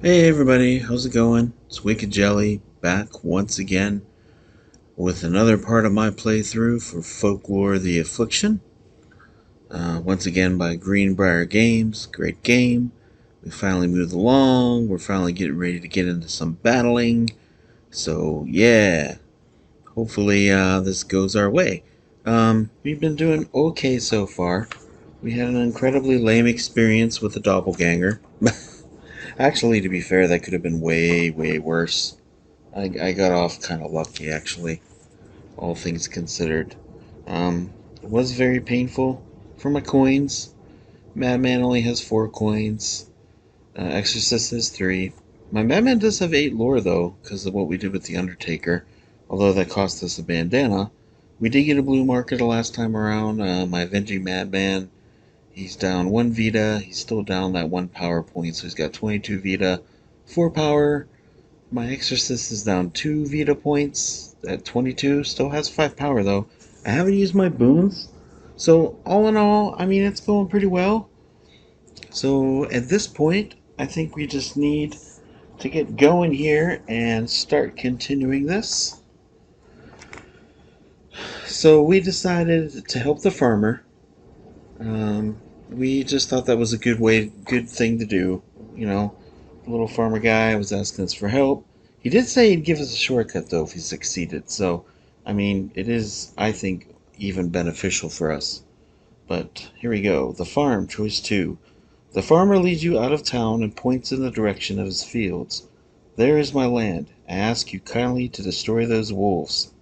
Hey everybody, how's it going? It's Wicked Jelly back once again with another part of my playthrough for Folklore the Affliction. Once again by Greenbrier Games. Great game. We finally moved along. We're finally getting ready to get into some battling. So yeah, hopefully this goes our way. We've been doing okay so far. We had an incredibly lame experience with the doppelganger. Actually, to be fair, that could have been way, way worse. I got off kind of lucky, actually, all things considered. It was very painful for my coins. Madman only has 4 coins. Exorcist has 3. My Madman does have 8 lore, though, because of what we did with the Undertaker. Although that cost us a bandana. We did get a blue marker the last time around. My Avenging Madman, he's down 1 Vita. He's still down that 1 power point, so he's got 22 Vita, 4 power. My Exorcist is down 2 Vita points at 22. Still has 5 power though. I haven't used my boons. So, all in all, I mean, it's going pretty well. So, at this point, I think we just need to get going here and start continuing this. So, we decided to help the farmer. We just thought that was a good thing to do. You know, the little farmer guy was asking us for help. He did say he'd give us a shortcut, though, if he succeeded. So, I mean, it is, I think, even beneficial for us. But here we go. The farm, choice 2. The farmer leads you out of town and points in the direction of his fields. There is my land. I ask you kindly to destroy those wolves.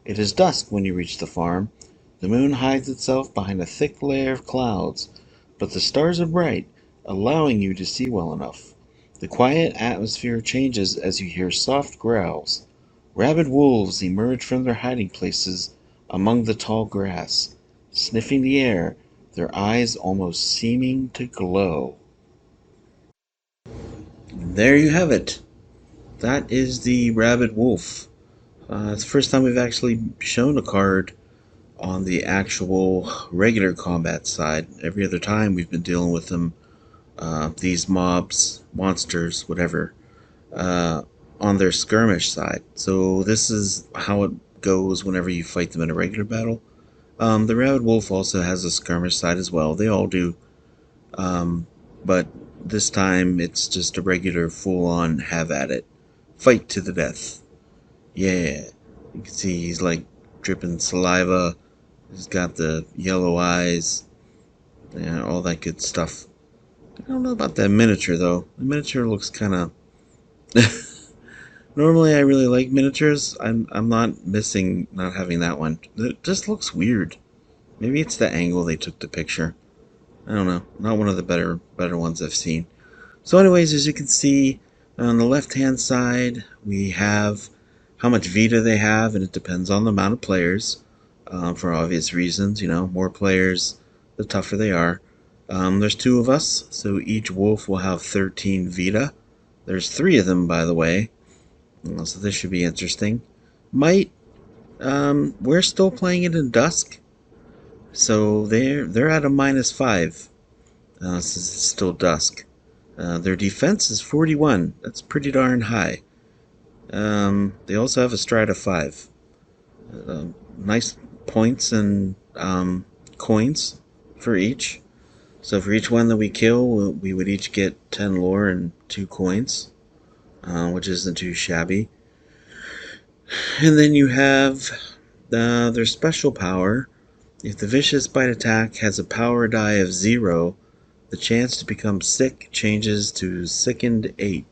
It is dusk when you reach the farm. The moon hides itself behind a thick layer of clouds, but the stars are bright, allowing you to see well enough. The quiet atmosphere changes as you hear soft growls. Rabid wolves emerge from their hiding places among the tall grass, sniffing the air, their eyes almost seeming to glow. There you have it. That is the Rabid Wolf. It's the first time we've actually shown a card on the actual regular combat side. Every other time we've been dealing with them, these mobs, monsters, whatever, uh, on their skirmish side. So this is how it goes whenever you fight them in a regular battle. The Rabid Wolf also has a skirmish side as well. They all do. But this time it's just a regular full-on have at it. Fight to the death. Yeah. You can see he's like dripping saliva. He's got the yellow eyes and all that good stuff. I don't know about that miniature though. The miniature looks kind of. Normally, I really like miniatures. I'm not missing not having that one. It just looks weird. Maybe it's the angle they took the picture. I don't know. Not one of the better ones I've seen. So, anyways, as you can see on the left hand side, we have how much Vita they have, and it depends on the amount of players. For obvious reasons, you know, more players, the tougher they are. There's 2 of us, so each wolf will have 13 Vita. There's 3 of them, by the way, so this should be interesting. Might, we're still playing it in dusk, so they're at a -5, since it's still dusk. Their defense is 41. That's pretty darn high. They also have a stride of 5. Nice points and coins for each. So for each one that we kill, we would each get 10 lore and 2 coins, which isn't too shabby. And then you have their special power. If the vicious bite attack has a power die of 0, the chance to become sick changes to sickened 8.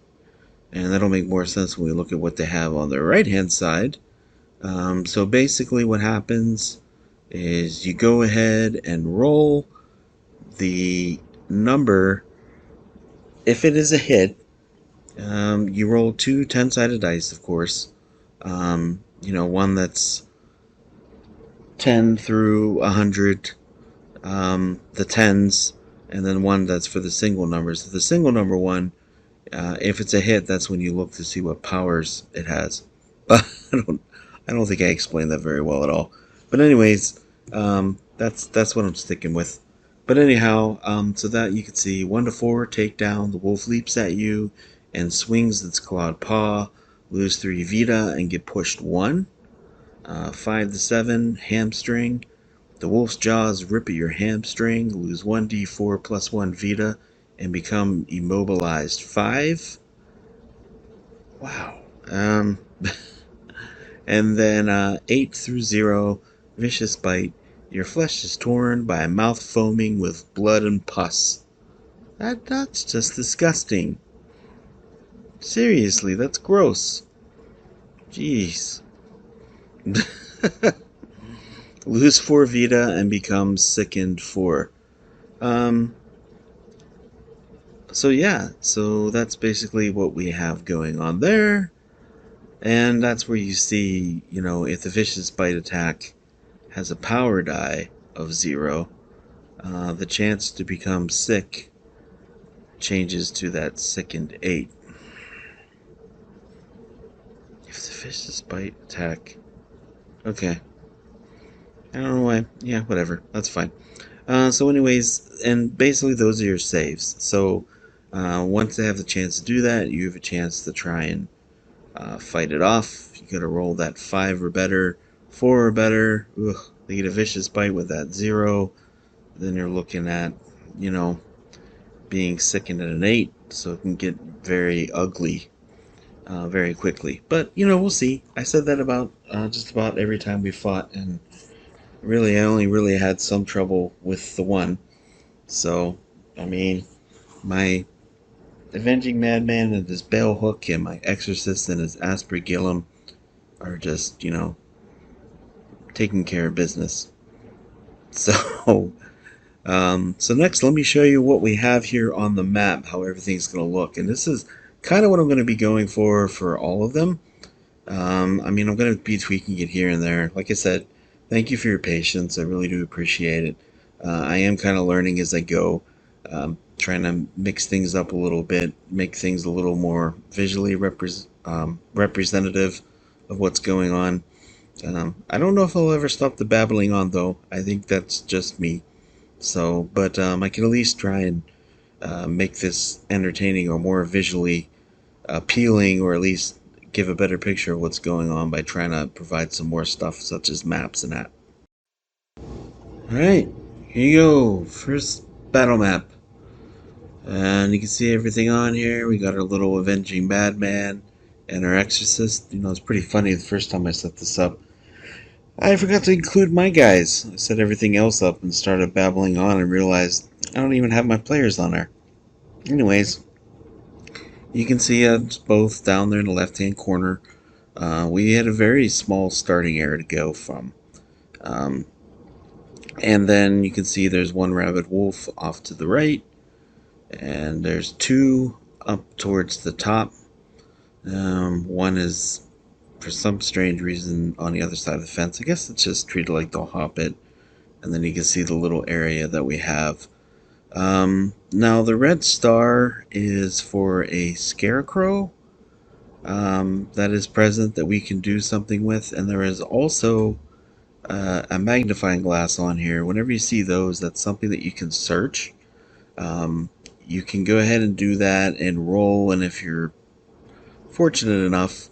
And that'll make more sense when we look at what they have on the right hand side. So basically what happens is you go ahead and roll the number. If it is a hit, you roll 2 10-sided dice, of course. One that's 10 through 100, the tens, and then one that's for the single numbers. So the single number one, if it's a hit, that's when you look to see what powers it has. I don't think I explained that very well at all. But anyways, that's what I'm sticking with. But anyhow, so that you can see 1 to 4 takedown. The wolf leaps at you and swings its clawed paw, lose 3 Vita and get pushed 1. 5 to 7, hamstring. The wolf's jaws rip at your hamstring, lose 1d4 plus 1 Vita, and become immobilized 5. Wow. And then 8 through 0, vicious bite. Your flesh is torn by a mouth foaming with blood and pus. That's just disgusting. Seriously, that's gross. Jeez. Lose 4 Vita and become sickened 4. So yeah, so that's basically what we have going on there. And that's where you see, if the vicious bite attack has a power die of 0, the chance to become sick changes to that sickened 8. If the vicious bite attack... Okay. I don't know why. Yeah, whatever. That's fine. So anyways, and basically those are your saves. So once they have the chance to do that, you have a chance to try and fight it off. You gotta roll that 5 or better, 4 or better. Ugh, they get a vicious bite with that 0. Then you're looking at, being sickened at an 8. So it can get very ugly very quickly. But, we'll see. I said that about just about every time we fought, and really, I only really had some trouble with the 1. So, I mean, my Avenging Madman and his Bell Hook and my Exorcist and his Aspergillum are just, taking care of business. So, so next, let me show you what we have here on the map, how everything's going to look. And this is kind of what I'm going to be going for all of them. I mean, I'm going to be tweaking it here and there. Like I said, thank you for your patience. I really do appreciate it. I am kind of learning as I go, trying to mix things up a little bit, make things a little more visually representative of what's going on. I don't know if I'll ever stop the babbling on, though. I think that's just me. So, but I can at least try and make this entertaining or more visually appealing, or at least give a better picture of what's going on by trying to provide some more stuff such as maps and that. Alright, here you go. First battle map. And you can see everything on here. We got our little Avenging Madman and our Exorcist. It's pretty funny the first time I set this up. I forgot to include my guys. I set everything else up and started babbling on and realized I don't even have my players on there. Anyways, you can see us both down there in the left-hand corner. We had a very small starting area to go from. And then you can see there's one Rabid Wolf off to the right. And there's 2 up towards the top. One is, for some strange reason, on the other side of the fence. I guess it's just treated like the Hobbit. And then you can see the little area that we have. Now the red star is for a scarecrow that is present that we can do something with. And there is also a magnifying glass on here. Whenever you see those, that's something that you can search. You can go ahead and do that and roll, and if you're fortunate enough,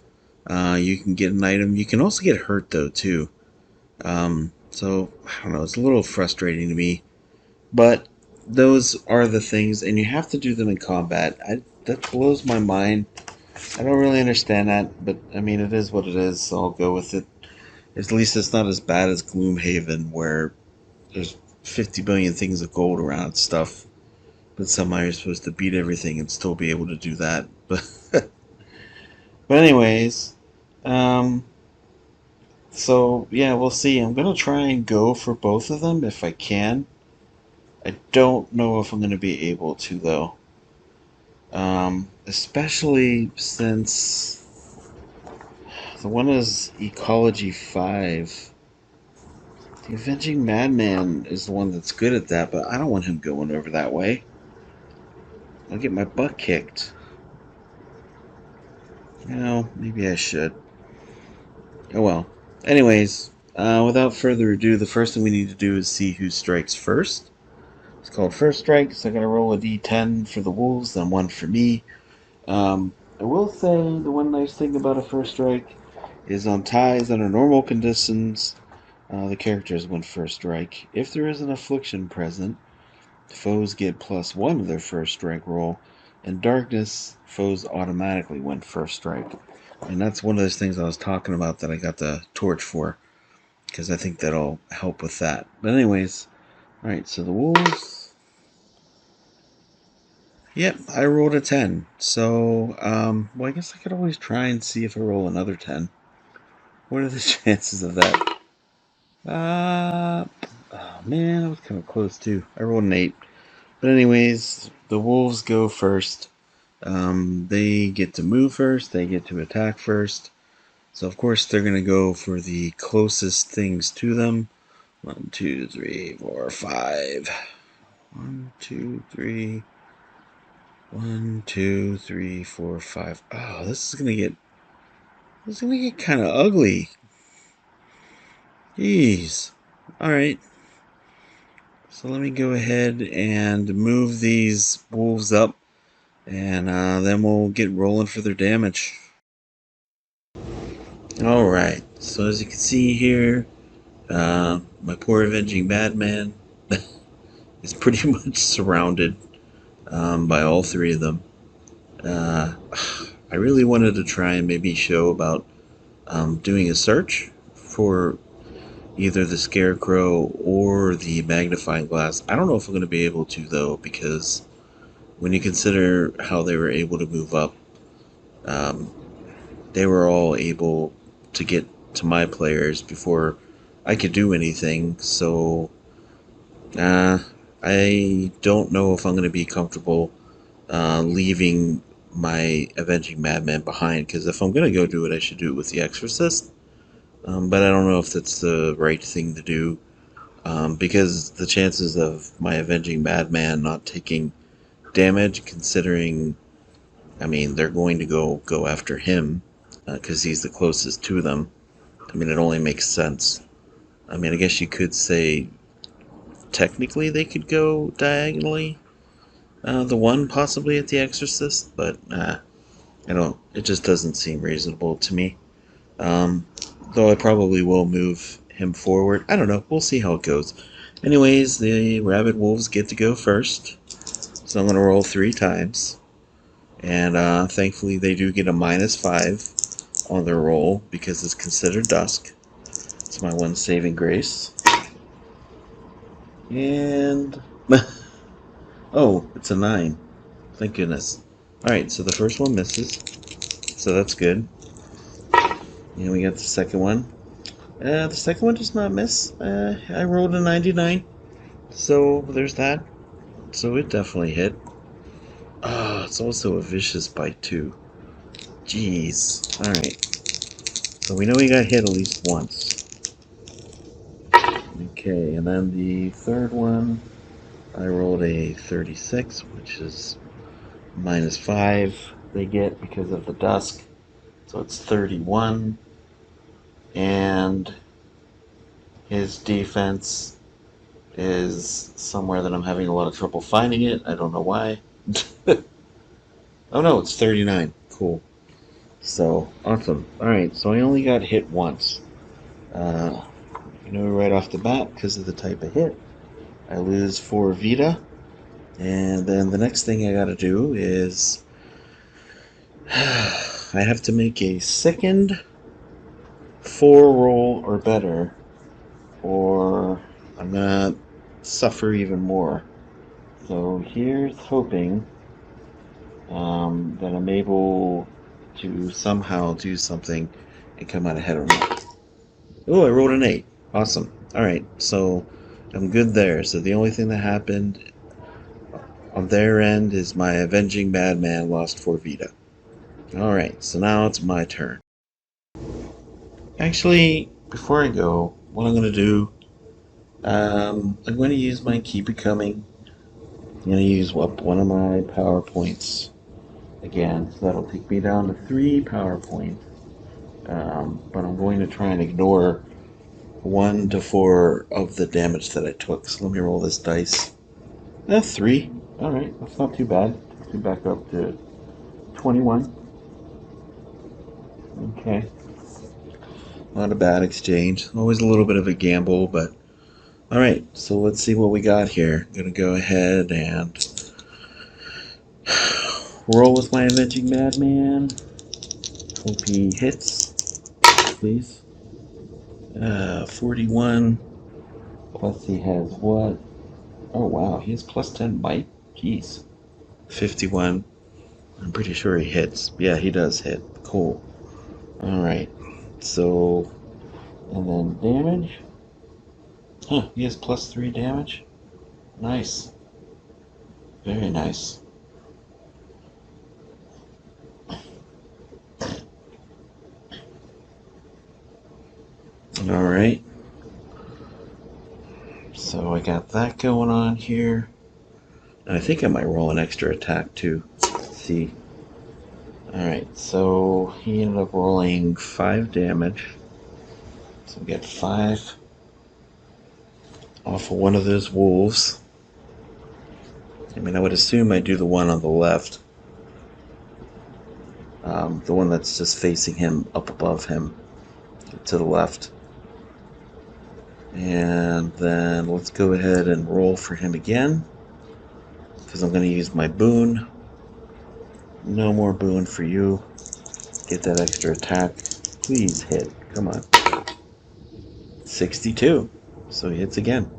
you can get an item. You can also get hurt, though, too. So, I don't know, it's a little frustrating to me. But those are the things, and you have to do them in combat. That blows my mind. I don't really understand that, but, I mean, it is what it is, so I'll go with it. At least it's not as bad as Gloomhaven, where there's 50 billion things of gold around stuff. But somehow you're supposed to beat everything and still be able to do that. But anyways, so yeah, we'll see. I'm gonna try and go for both of them if I can. I don't know if I'm gonna be able to though. Especially since the one is Ecology 5. The Avenging Madman is the one that's good at that, but I don't want him going over that way. I'll get my butt kicked. Maybe I should. Oh well. Anyways, without further ado, the first thing we need to do is see who strikes first. It's called First Strike, so I gotta roll a d10 for the wolves, then 1 for me. I will say the one nice thing about a first strike is on ties under normal conditions, the characters win first strike. If there is an affliction present, foes get +1 to their first strike roll. In darkness, foes automatically win first strike. And that's one of those things I was talking about that I got the torch for, because I think that'll help with that. But anyways, alright, so the wolves. Yep, I rolled a 10. So, well, I guess I could always try and see if I roll another 10. What are the chances of that? Oh man, I was kind of close too. I rolled an 8. But anyways, the wolves go first. They get to move first. They get to attack first. So of course they're gonna go for the closest things to them. 1, 2, 3, 4, 5. 1, 2, 3. 1, 2, 3, 4, 5. Oh, this is gonna get kind of ugly. Jeez. All right. So let me go ahead and move these wolves up, and then we'll get rolling for their damage. Alright, so as you can see here, my poor avenging madman is pretty much surrounded by all three of them. Uh, I really wanted to try and maybe show about doing a search for either the scarecrow or the magnifying glass. I don't know if I'm going to be able to, though, because when you consider how they were able to move up, um, they were all able to get to my players before I could do anything. So I don't know if I'm going to be comfortable leaving my Avenging Madman behind, because if I'm going to go do it, I should do it with the Exorcist. But I don't know if that's the right thing to do, because the chances of my Avenging Madman not taking damage, considering, I mean, they're going to go after him because he's the closest to them. I mean, it only makes sense. I mean, I guess you could say technically they could go diagonally, the one possibly at the Exorcist, but I don't. It just doesn't seem reasonable to me. Um, though I probably will move him forward. I don't know. We'll see how it goes. Anyways, the Rabid Wolves get to go first, so I'm going to roll 3 times. And thankfully they do get a -5 on their roll because it's considered dusk. It's my one saving grace. And oh, it's a 9. Thank goodness. Alright, so the first one misses. So that's good. And we got the second one. The second one does not miss. I rolled a 99. So there's that. So it definitely hit. Ah, it's also a vicious bite too. Jeez. Alright. So we know he got hit at least once. Okay, and then the third one, I rolled a 36, which is -5 they get because of the dusk. So it's 31. And his defense is somewhere that I'm having a lot of trouble finding it. I don't know why. Oh no, it's 39. Cool. So, awesome. Alright, so I only got hit once. Uh, right off the bat, because of the type of hit, I lose 4 Vita. And then the next thing I gotta do is I have to make a second 4 roll or better, or I'm gonna suffer even more. So here's hoping that I'm able to somehow do something and come out ahead of me. Oh, I rolled an 8. Awesome. Alright, so I'm good there. So the only thing that happened on their end is my Avenging Madman lost 4 Vita. Alright, so now it's my turn. Actually, before I go, what I'm going to do, I'm going to use my Keep It Coming. I'm going to use up one of my power points again, so that'll take me down to 3 power points. But I'm going to try and ignore 1 to 4 of the damage that I took. So let me roll this dice. 3. Alright, that's not too bad. Takes me back up to 21. Okay. Not a bad exchange. Always a little bit of a gamble, but alright, so let's see what we got here. I'm gonna go ahead and roll with my Avenging Madman. Hope he hits, please. 41. Plus he has what? Oh wow, he has plus 10 bite? Jeez. 51. I'm pretty sure he hits. Yeah, he does hit. Cool. Alright. So, and then damage. Huh, he has plus 3 damage. Nice. Very nice. Alright. So I got that going on here. And I think I might roll an extra attack too. Let's see. Alright, so he ended up rolling 5 damage. So we get 5 off of one of those wolves. I mean, I would assume I do the one on the left. The one that's just facing him, up above him, to the left. And then let's go ahead and roll for him again, because I'm going to use my boon. No more boon for you. Get that extra attack. Please hit. Come on. 62. So he hits again.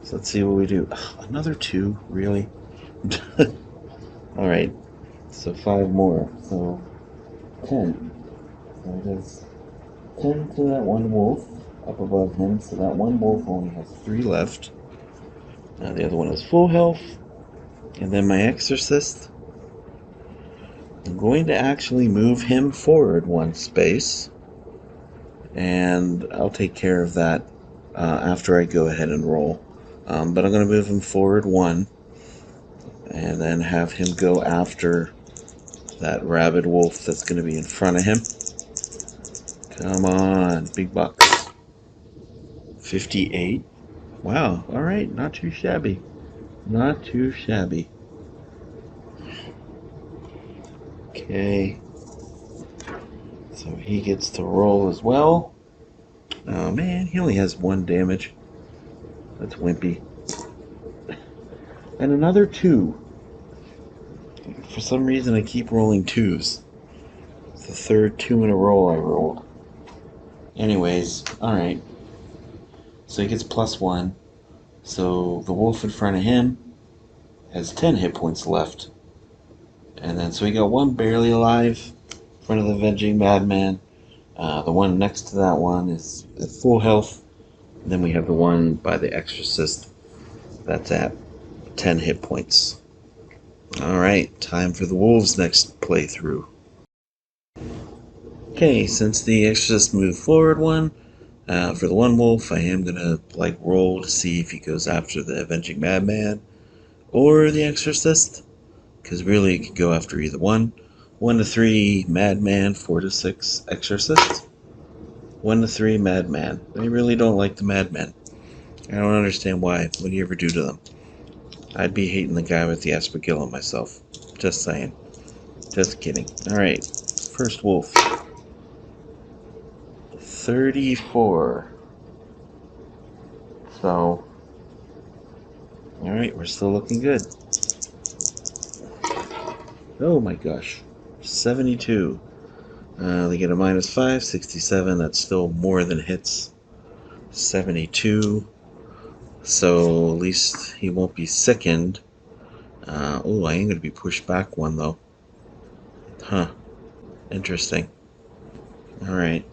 So let's see what we do. Another 2? Really? Alright. So 5 more. So 10. So it does 10 to that one wolf up above him. So that one wolf only has 3 left. Now the other one is full health. And then my exorcist. I'm going to actually move him forward 1 space. And I'll take care of that after I go ahead and roll. But I'm going to move him forward 1. And then have him go after that rabid wolf that's going to be in front of him. Come on, big bucks. 58. Wow, alright, not too shabby. Not too shabby. Okay. So he gets to roll as well. Oh man, he only has 1 damage. That's wimpy. And another 2. For some reason I keep rolling 2s. It's the third 2 in a row I rolled. Anyways, alright. So he gets plus 1. So the wolf in front of him has 10 hit points left. And then so we got 1 barely alive in front of the Avenging Madman. The one next to that one is at full health. And then we have the one by the exorcist that's at 10 hit points. Alright, time for the wolves next playthrough. Okay, since the exorcist moved forward 1, for the one wolf I am gonna roll to see if he goes after the Avenging Madman or the exorcist, because really it could go after either one. 1 to 3 Madman, 4 to 6 exorcist. 1 to 3 Madman. They really don't like the Madmen. I don't understand why. What do you ever do to them? I'd be hating the guy with the aspergillum myself. Just saying. Just kidding. Alright. First wolf. 34. So. Alright, we're still looking good. Oh my gosh. 72. They get a -5. 67. That's still more than hits. 72. So at least he won't be sickened. Oh, I am going to be pushed back 1 though. Huh. Interesting. Alright.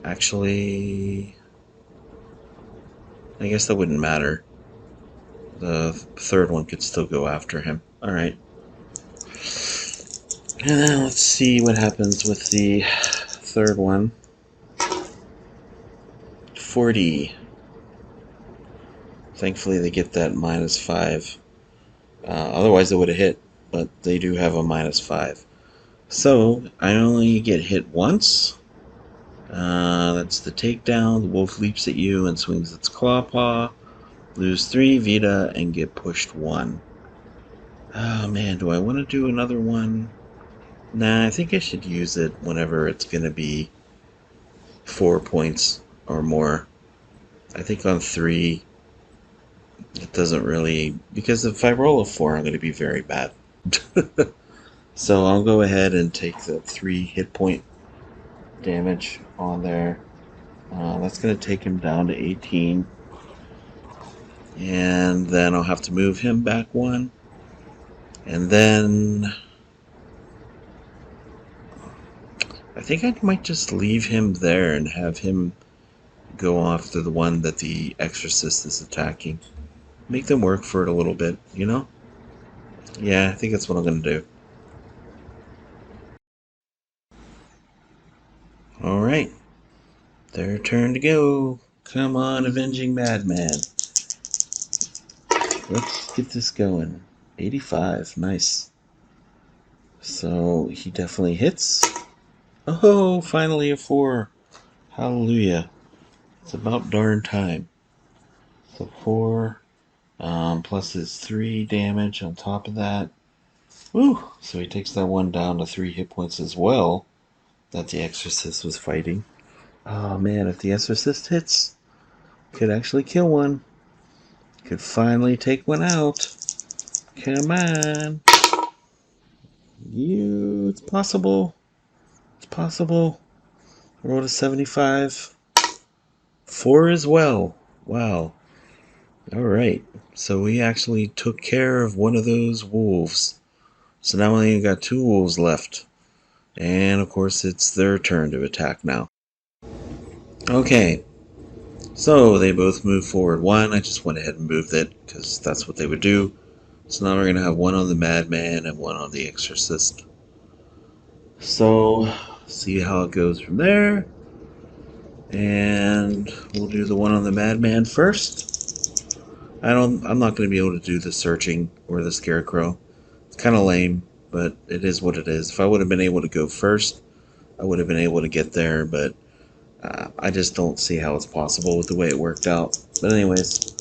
Actually, I guess that wouldn't matter. The third one could still go after him. Alright. And then let's see what happens with the third one. 40. Thankfully they get that -5. Otherwise they would have hit, but they do have a -5. So I only get hit once. That's the takedown. The wolf leaps at you and swings its claw paw. Lose 3 Vita and get pushed 1. Oh man, do I want to do another one? Nah, I think I should use it whenever it's going to be 4 points or more. I think on 3, it doesn't really. Because if I roll a 4, I'm going to be very bad. So I'll go ahead and take the 3 hit point damage on there. That's going to take him down to 18. And then I'll have to move him back 1. And then I think I might just leave him there and have him go after the one that the Exorcist is attacking. Make them work for it a little bit, you know? Yeah, I think that's what I'm going to do. Alright, their turn to go. Come on, Avenging Madman. Let's get this going. 85, nice. So he definitely hits. Oh, finally a 4. Hallelujah. It's about darn time. So 4, plus his 3 damage on top of that. Woo! So he takes that one down to 3 hit points as well that the Exorcist was fighting. Oh man, if the Exorcist hits, could actually kill one. Could finally take one out. Come on. It's possible. It's possible. Roll to 75. 4 as well. Wow. Alright. So we actually took care of one of those wolves. So now we only got 2 wolves left. And of course it's their turn to attack now. Okay. So they both move forward 1. I just went ahead and moved it because that's what they would do. So now we're going to have one on the Madman and one on the Exorcist. So, see how it goes from there. And we'll do the one on the Madman first. I'm not going to be able to do the searching or the Scarecrow. It's kind of lame, but it is what it is. If I would have been able to go first, I would have been able to get there, but I just don't see how it's possible with the way it worked out. But anyways,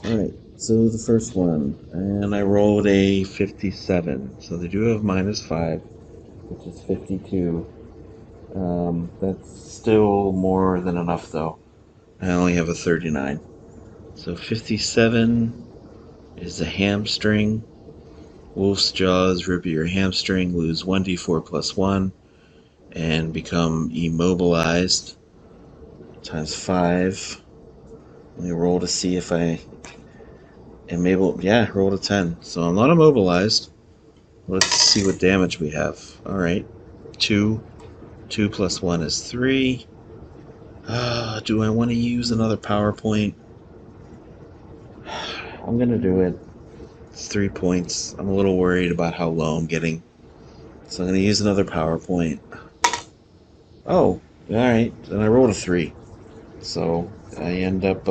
alright, so the first one, and I rolled a 57, so they do have -5, which is 52. That's still more than enough, though. I only have a 39. So 57 is a hamstring. Wolf's jaws rip your hamstring, lose 1d4 plus 1, and become immobilized. Times 5. Let me roll to see if I am able. Yeah, rolled a 10. So I'm not immobilized. Let's see what damage we have. Alright. 2. 2 plus 1 is 3. Do I want to use another PowerPoint? I'm going to do it. It's 3 points. I'm a little worried about how low I'm getting. So I'm going to use another PowerPoint. Oh, alright. Then I rolled a 3. So I end up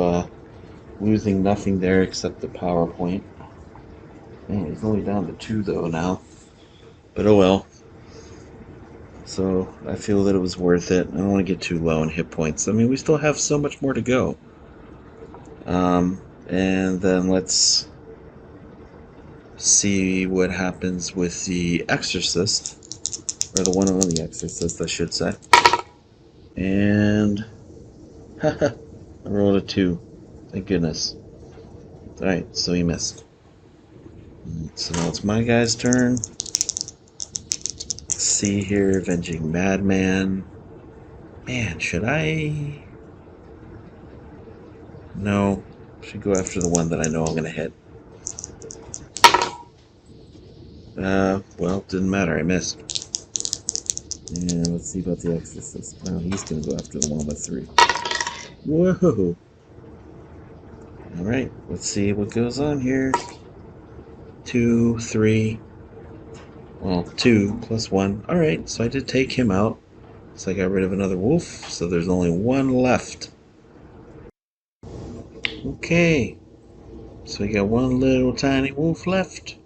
losing nothing there except the PowerPoint. Man, it's only down to 2 though now. But oh well. So I feel that it was worth it. I don't want to get too low in hit points. I mean, we still have so much more to go. And then let's see what happens with the Exorcist. Or the one on the Exorcist, I should say. And I rolled a 2. Thank goodness. Alright, so he missed. So now it's my guy's turn. Let's see here, Avenging Madman. Man, should I? No. Should go after the one that I know I'm gonna hit. Well, didn't matter, I missed. And let's see about the Exorcist. Now he's gonna go after the one with 3. Whoa! Alright, let's see what goes on here. 2, 3. Well, 2 plus 1. Alright, so I did take him out. So I got rid of another wolf, so there's only 1 left. Okay. So we got 1 little tiny wolf left.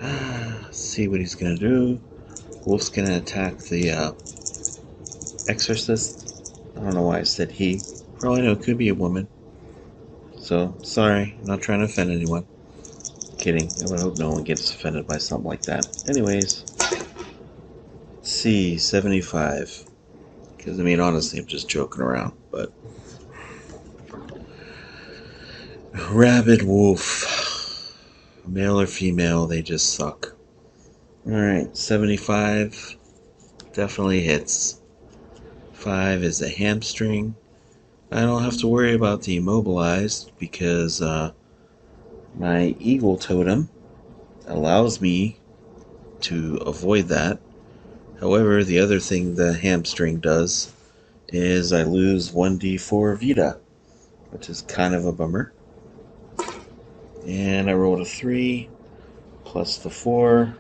Let's see what he's gonna do. Wolf's gonna attack the Exorcist. I don't know why I said he. For all I know, it could be a woman. So, sorry, I'm not trying to offend anyone. Kidding. I would hope no one gets offended by something like that. Anyways, C 75. Because I mean, honestly, I'm just joking around. But Rabid Wolf, male or female, they just suck. All right, 75 definitely hits. 5 is a hamstring. I don't have to worry about the immobilized because my eagle totem allows me to avoid that. However, the other thing the hamstring does is I lose 1d4 Vita, which is kind of a bummer. And I rolled a 3 plus the 4.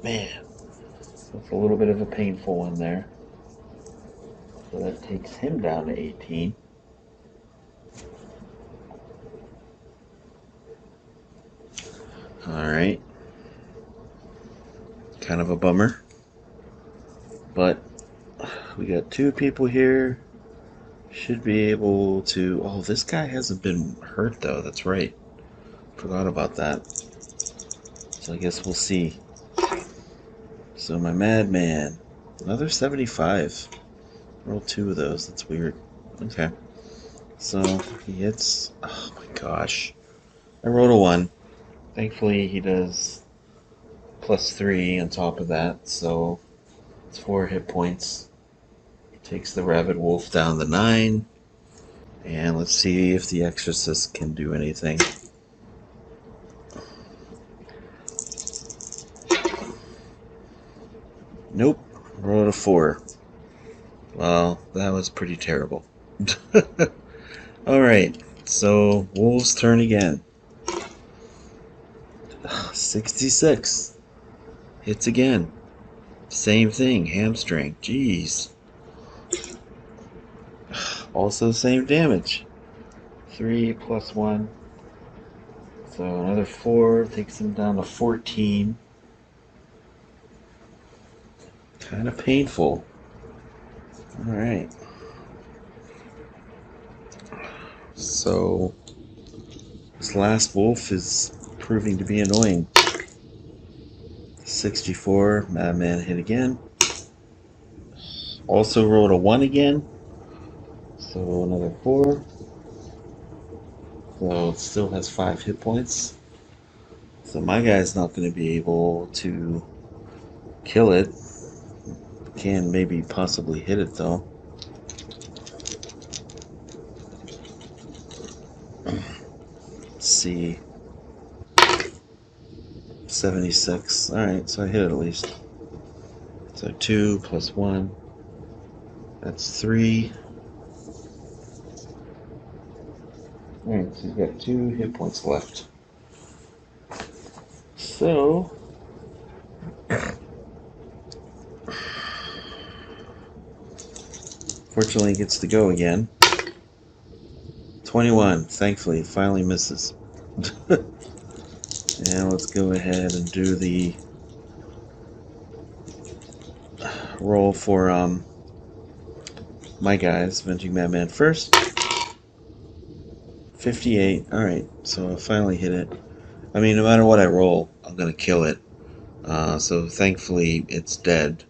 Man, that's a little bit of a painful one there. So that takes him down to 18. Alright. Kind of a bummer. But we got 2 people here. Should be able to... Oh, this guy hasn't been hurt though. That's right. Forgot about that. So I guess we'll see. So my madman. Another 75. Roll 2 of those. That's weird. Okay. So he hits... Oh my gosh. I rolled a 1. Thankfully he does plus 3 on top of that. So it's 4 hit points. Takes the Rabid Wolf down to 9. And let's see if the Exorcist can do anything. Nope. Rolled a 4. Well, that was pretty terrible. Alright, so Wolf's turn again. 66. Hits again. Same thing, hamstring. Jeez. Also same damage. 3 plus 1. So another 4 takes him down to 14. Kind of painful. Alright. So this last wolf is proving to be annoying. 64, Madman hit again. Also rolled a 1 again. So another 4. So it still has 5 hit points. So my guy's not going to be able to kill it. Can maybe possibly hit it though. Let's see. 76. Alright, so I hit it at least. So 2 plus 1. That's 3. Alright, so he's got 2 hit points left. So fortunately he gets to go again. 21. Thankfully, finally misses. And let's go ahead and do the roll for my guys, Avenging Madman first. 58. Alright, so I finally hit it. I mean, no matter what I roll, I'm going to kill it. So thankfully, it's dead.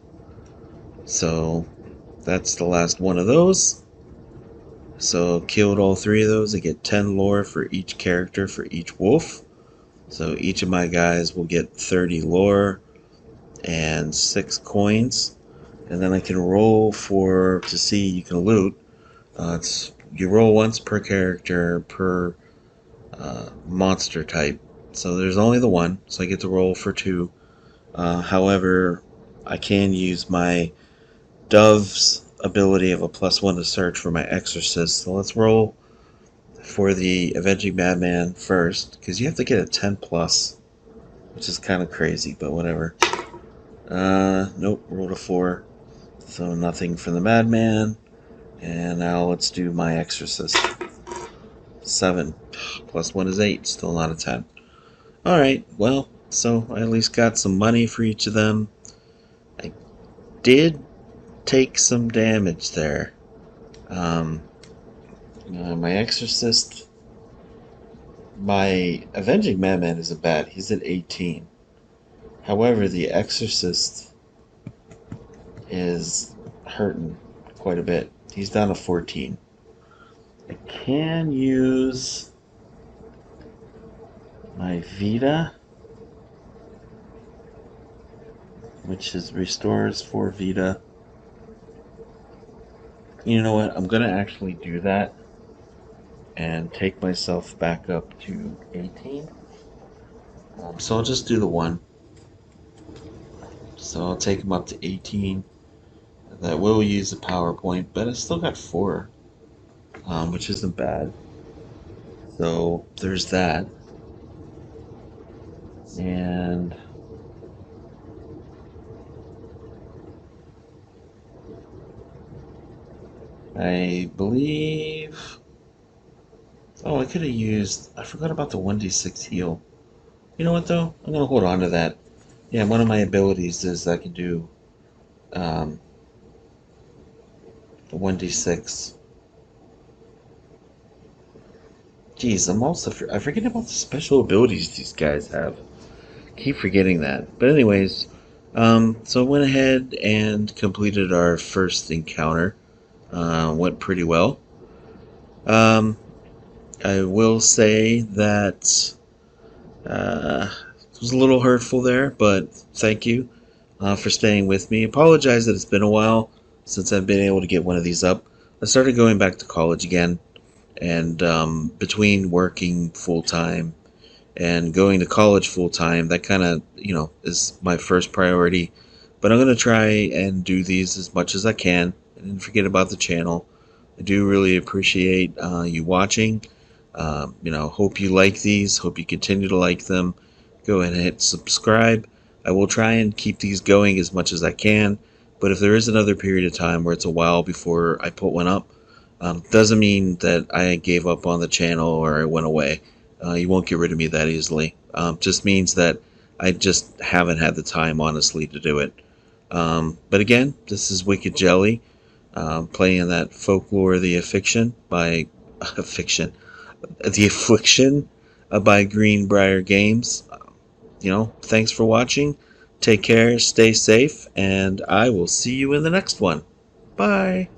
So that's the last one of those. So killed all 3 of those. I get 10 lore for each character for each wolf. So each of my guys will get 30 lore and 6 coins. And then I can roll to see you can loot. You roll once per character per monster type. So there's only the 1, so I get to roll for 2. However, I can use my Dove's ability of a +1 to search for my Exorcist. So let's roll for the Avenging Madman first, because you have to get a 10 plus, which is kind of crazy, but whatever. Nope, rolled a 4. So nothing for the Madman. And now let's do my Exorcist. 7. +1 is 8, still not a 10. Alright, well, so I at least got some money for each of them. I did take some damage there. My Exorcist My Avenging Madman isn't bad. He's at 18. However, the Exorcist is hurting quite a bit. He's down to 14. I can use my Vita, which is restores 4 Vita. You know what? I'm gonna actually do that and take myself back up to 18. So I'll just do the one. So I'll take him up to 18. That will use a PowerPoint, but I still got 4, which isn't bad. So there's that. And I believe. Oh, I could have used. I forgot about the 1d6 heal. You know what, though? I'm going to hold on to that. Yeah, one of my abilities is I can do um, the 1d6. Jeez, I forget about the special abilities these guys have. Keep forgetting that. But anyways, so I went ahead and completed our first encounter. Went pretty well. Um, I will say that it was a little hurtful there, but thank you for staying with me. Apologize that it's been a while since I've been able to get one of these up. I started going back to college again, and between working full time and going to college full time, that kind of, is my first priority. But I'm going to try and do these as much as I can and forget about the channel. I do really appreciate you watching. Hope you like these. Hope you continue to like them. Go ahead and hit subscribe. I will try and keep these going as much as I can. But if there is another period of time where it's a while before I put one up, doesn't mean that I gave up on the channel or I went away. You won't get rid of me that easily. Just means that I just haven't had the time, honestly, to do it. But again, this is Wicked Jelly, playing that Folklore, the Affliction by Affliction, the Affliction by Greenbrier Games. Thanks for watching. Take care, stay safe, and I will see you in the next one. Bye.